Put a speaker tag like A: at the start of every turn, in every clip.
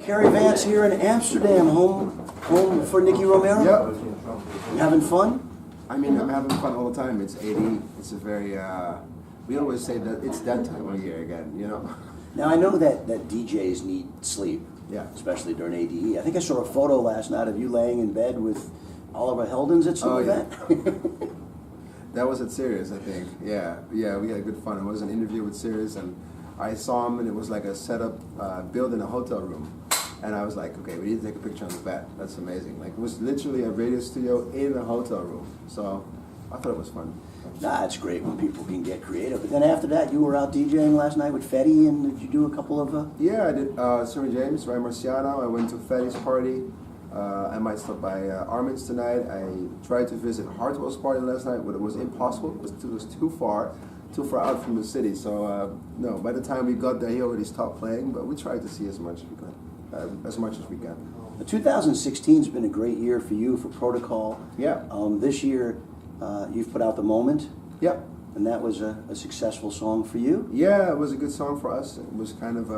A: Cary Vance here in Amsterdam, home for Nicky Romero.
B: Yep.
A: You having fun?
B: I mean, I'm having fun all the time. It's 80. It's a very, we always say that it's that time of year again, you know?
A: Now, I know that DJs need sleep,
B: Yeah.
A: especially during ADE. I think I saw a photo last night of you laying in bed with Oliver Heldens at some event.
B: Yeah. That was at Sirius, I think. Yeah, we had good fun. It was an interview with Sirius, and I saw him, and it was like a setup built in a hotel room. And I was like, okay, we need to take a picture on the bed. That's amazing. Like, it was literally a radio studio in a hotel room. So I thought it was fun.
A: Nah, it's great when people can get creative. But then after that, you were out DJing last night with Fetty, and did you do a couple of...
B: Yeah, I did Summer James, Ray Marciano. I went to Fetty's party. I might stop by Armin's tonight. I tried to visit Hartwell's party last night, but it was impossible. It was too far out from the city. So no, by the time we got there, he already stopped playing. But we tried to see as much as we can.
A: 2016 has been a great year for you, for Protocol.
B: Yeah.
A: This year, you've put out The Moment.
B: Yep.
A: And that was a successful song for you.
B: Yeah, it was a good song for us. It was kind of,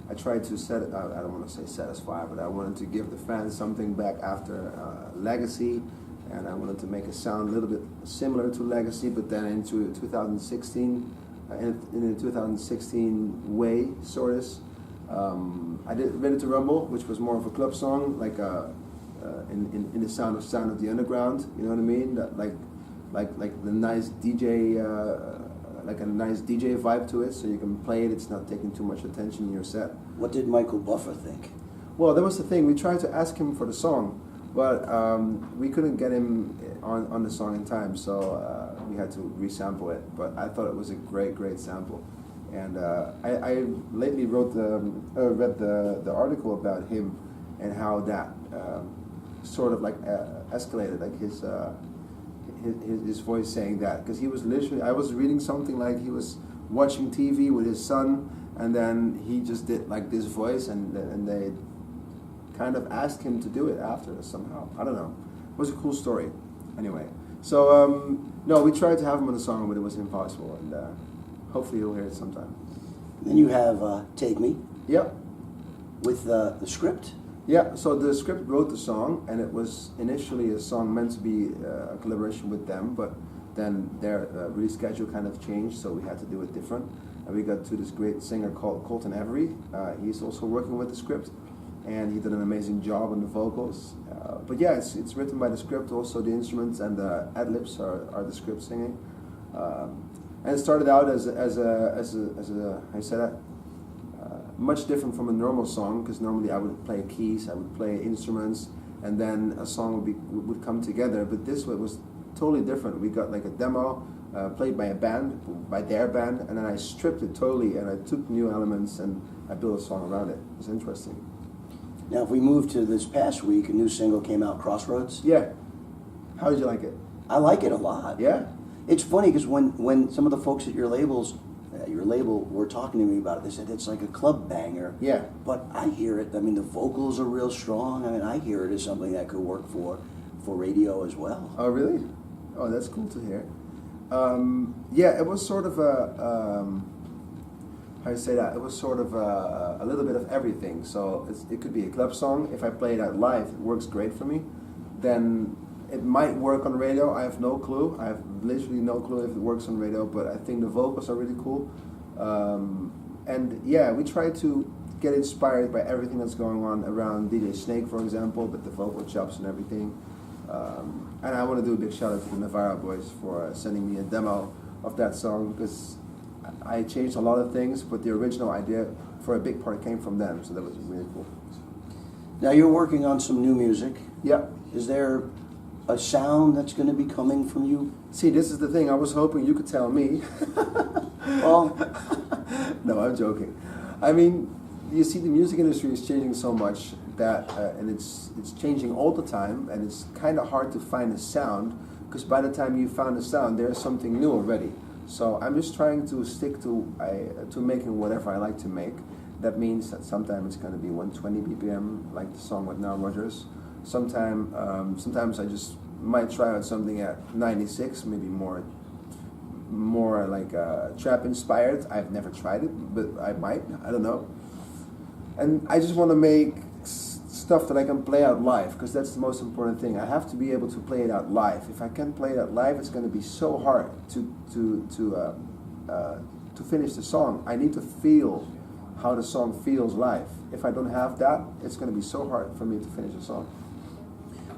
B: I tried to I don't want to say satisfy, but I wanted to give the fans something back after Legacy, and I wanted to make it sound a little bit similar to Legacy, but then into 2016, in a 2016 way, sort of. I did Ready to Rumble, which was more of a club song, like in the sound of the underground. You know what I mean? That like the nice DJ. Like a nice DJ vibe to it, so you can play it. It's not taking too much attention in your set.
A: What did Michael Buffer think?
B: Well, that was the thing. We tried to ask him for the song, but we couldn't get him on the song in time, so we had to resample it. But I thought it was a great sample. And I lately read the article about him and how that sort of like escalated, like his voice saying that, because he was literally, I was reading something like he was watching TV with his son, and then he just did like this voice, and they kind of asked him to do it after somehow. I don't know. It was a cool story. Anyway, so no, we tried to have him on the song, but it was impossible, and hopefully you'll hear it sometime.
A: Then you have Take Me.
B: Yep.
A: With the script.
B: Yeah, so the script wrote the song, and it was initially a song meant to be a collaboration with them, but then their release schedule kind of changed, so we had to do it different. And we got to this great singer called Colton Avery. He's also working with the script, and he did an amazing job on the vocals. But yeah, it's written by the script, also the instruments and the ad-libs are the script singing. And it started out as I said that, much different from a normal song, because normally I would play keys, I would play instruments, and then a song would come together. But this one was totally different. We got like a demo played by a band, by their band, and then I stripped it totally, and I took new elements and I built a song around it. It was interesting.
A: Now, if we move to this past week, a new single came out, Crossroads.
B: Yeah. How did you like it?
A: I like it a lot.
B: Yeah.
A: It's funny because when some of the folks at your label were talking to me about it, they said it's like a club banger.
B: Yeah.
A: But I hear it. I mean, the vocals are real strong. I mean, I hear it as something that could work for radio as well.
B: Oh, really? Oh, that's cool to hear. Yeah, it was sort of a how do you say that? It was sort of a little bit of everything. So it could be a club song. If I play it out live, it works great for me. Then it might work on radio. I have no clue. I have literally no clue if it works on radio, but I think the vocals are really cool. And yeah, we try to get inspired by everything that's going on around DJ Snake, for example, with the vocal chops and everything. And I want to do a big shout out to the Navarro boys for sending me a demo of that song, because I changed a lot of things, but the original idea for a big part came from them, so that was really cool.
A: Now you're working on some new music.
B: Yep.
A: Is there a sound that's going to be coming from you?
B: See, this is the thing. I was hoping you could tell me.
A: Well,
B: no, I'm joking. I mean, you see, the music industry is changing so much that, and it's changing all the time, and it's kind of hard to find a sound, because by the time you found a sound, there's something new already. So I'm just trying to stick to making whatever I like to make. That means that sometimes it's going to be 120 BPM, like the song with Nile Rodgers. Sometimes I just might try out something at 96, maybe more like trap inspired. I've never tried it, but I might. I don't know. And I just want to make stuff that I can play out live, because that's the most important thing. I have to be able to play it out live. If I can't play it out live, it's going to be so hard to finish the song. I need to feel how the song feels live. If I don't have that, it's going to be so hard for me to finish a song.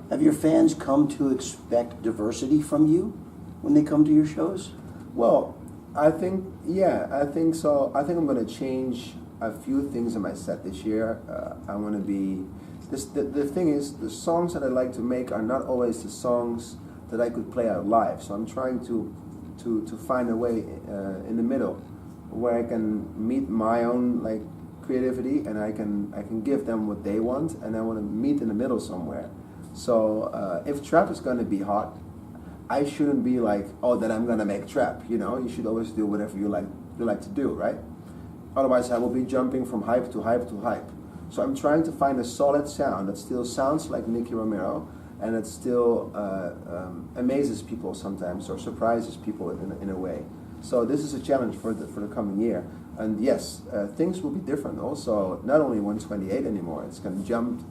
A: Have your fans come to expect diversity from you when they come to your shows?
B: Well, I think so. I think I'm going to change a few things in my set this year. I want to be... The thing is, the songs that I like to make are not always the songs that I could play out live. So I'm trying to find a way in the middle where I can meet my own like creativity, and I can give them what they want, and I want to meet in the middle somewhere. So if trap is going to be hot, I shouldn't be like, oh, then I'm going to make trap. You know, you should always do whatever you like to do, right? Otherwise, I will be jumping from hype to hype to hype. So I'm trying to find a solid sound that still sounds like Nicky Romero, and it still amazes people sometimes, or surprises people in a way. So this is a challenge for the coming year. And yes, things will be different. Also, not only 128 anymore, it's going to jump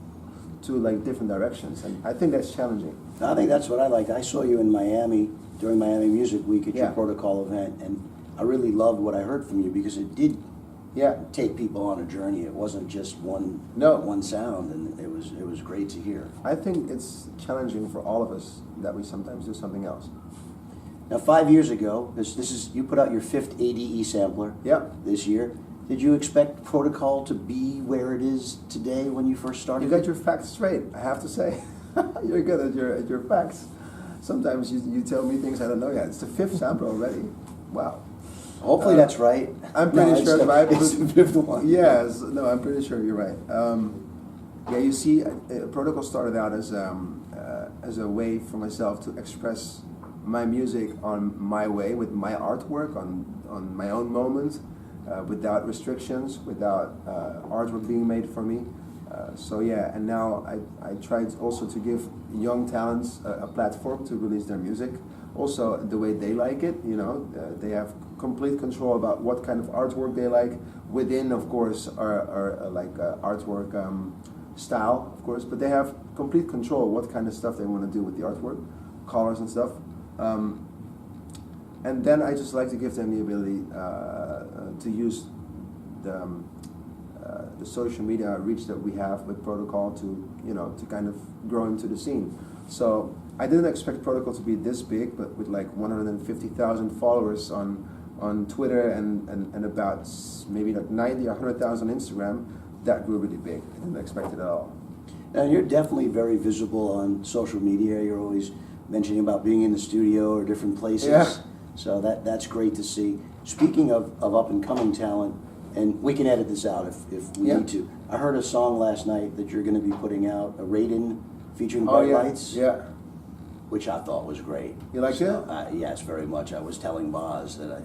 B: to like different directions, and I think that's challenging.
A: I think that's what I liked. I saw you in Miami during Miami Music Week at your Protocol event, and I really loved what I heard from you, because it did take people on a journey. It wasn't just one sound, and it was great to hear.
B: I think it's challenging for all of us that we sometimes do something else.
A: Now, 5 years ago, this is you put out your 5th ADE sampler. This year. Did you expect Protocol to be where it is today when you first started?
B: You got your facts straight, I have to say. You're good at your facts. Sometimes you tell me things I don't know yet. It's the 5th sampler already. Wow.
A: Hopefully that's right.
B: I'm pretty sure it's right.
A: It's the 5th one.
B: Yes, no, I'm pretty sure you're right. Yeah, you see, Protocol started out as a way for myself to express my music on my way, with my artwork, on my own moment, without restrictions, without artwork being made for me. So yeah, and now I tried also to give young talents a platform to release their music, also the way they like it. You know, they have complete control about what kind of artwork they like, within, of course, our artwork style, of course, but they have complete control what kind of stuff they want to do with the artwork, colors and stuff. And then I just like to give them the ability to use the social media reach that we have with Protocol to kind of grow into the scene. So I didn't expect Protocol to be this big, but with like 150,000 followers on Twitter and about maybe like 90 or 100,000 on Instagram, that grew really big. I didn't expect it at all.
A: And you're definitely very visible on social media. You're always mentioning about being in the studio or different places.
B: Yeah.
A: So that's great to see. Speaking of up and coming talent, and we can edit this out if we need to. I heard a song last night that you're going to be putting out, a Raiden featuring Bright Lights.
B: Yeah.
A: Which I thought was great.
B: You liked it?
A: Yes, very much. I was telling Boz that I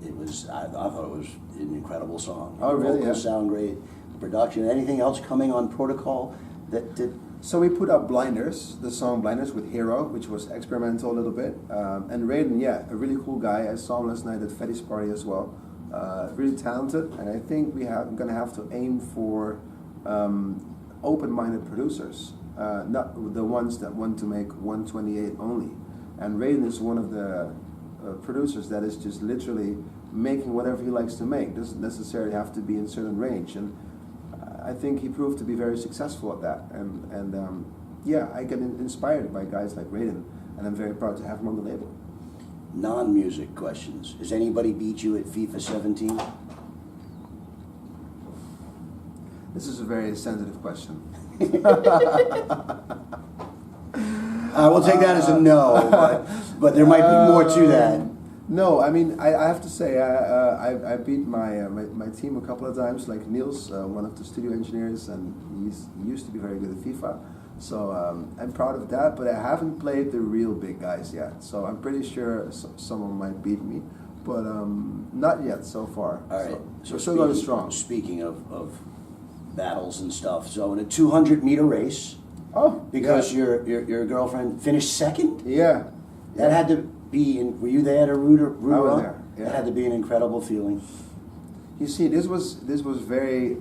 A: thought it was an incredible song.
B: Oh, really?
A: The vocals sound great. Production. Anything else coming on Protocol that did?
B: So we put out Blinders, the song Blinders with Hero, which was experimental a little bit. And Raiden, a really cool guy. I saw him last night at Fetty's party as well. Really talented, and I think I'm going to have to aim for open-minded producers, not the ones that want to make 128 only. And Raiden is one of the producers that is just literally making whatever he likes to make. Doesn't necessarily have to be in a certain range. And I think he proved to be very successful at that. And I get inspired by guys like Raiden, and I'm very proud to have him on the label.
A: Non-music questions. Has anybody beat you at FIFA 17?
B: This is a very sensitive question.
A: I will take that as a no, but there might be more to that.
B: No, I mean, I have to say, I beat my team a couple of times, like Niels, one of the studio engineers, and he used to be very good at FIFA. So I'm proud of that, but I haven't played the real big guys yet. So I'm pretty sure someone might beat me, but not yet so far.
A: All right.
B: So we're still going strong.
A: Speaking of battles and stuff, so in a 200-meter race, because your girlfriend finished second?
B: Yeah.
A: That had to be, were you there to root her?
B: I was
A: on?
B: there. Yeah.
A: That had to be an incredible feeling.
B: You see, this was very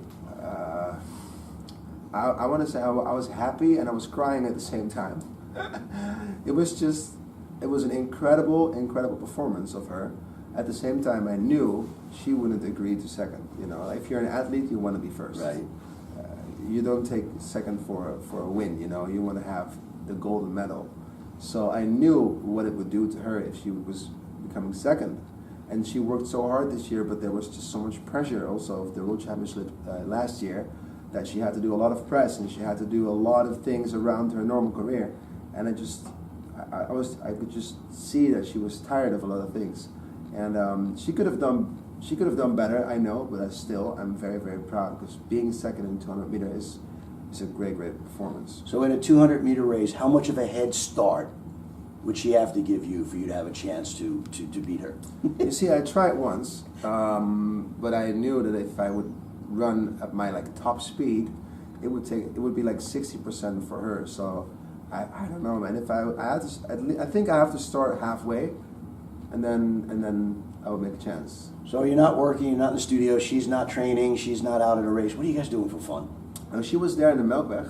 B: I want to say I was happy and I was crying at the same time. It was an incredible, incredible performance of her. At the same time, I knew she wouldn't agree to second. You know, if you're an athlete, you want to be first.
A: Right.
B: You don't take second for a win. You know, you want to have the golden medal. So I knew what it would do to her if she was becoming second. And she worked so hard this year, but there was just so much pressure also of the World Championship last year that she had to do a lot of press and she had to do a lot of things around her normal career. And I could just see that she was tired of a lot of things. And she could have done better, I know, but I'm very, very proud because being second in 200 meter is a great, great performance.
A: So in a 200 meter race, how much of a head start would she have to give you for you to have a chance to beat her?
B: You see, I tried once, but I knew that if I would run at my top speed, it would be like 60% for her. So I don't know, man. If I think I have to start halfway, and then I would make a chance.
A: So you're not working, you're not in the studio, she's not training, she's not out at a race. What are you guys doing for fun?
B: She was there in the Melkweg,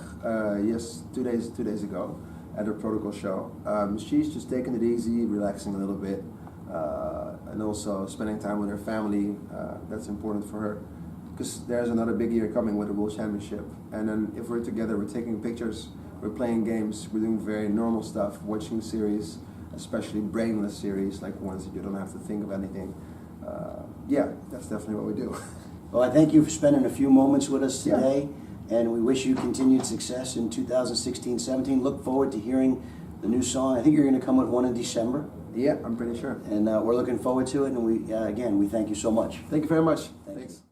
B: yes, 2 days ago at her protocol show. She's just taking it easy, relaxing a little bit, and also spending time with her family. That's important for her because there's another big year coming with the World Championship. And then if we're together, we're taking pictures, we're playing games, we're doing very normal stuff, watching series, especially brainless series, like ones that you don't have to think of anything. Yeah, that's definitely what we do.
A: Well, I thank you for spending a few moments with us today, and we wish you continued success in 2016-17. Look forward to hearing the new song. I think you're going to come with one in December.
B: Yeah, I'm pretty sure.
A: And we're looking forward to it, and we thank you so much.
B: Thank you very much. Thanks.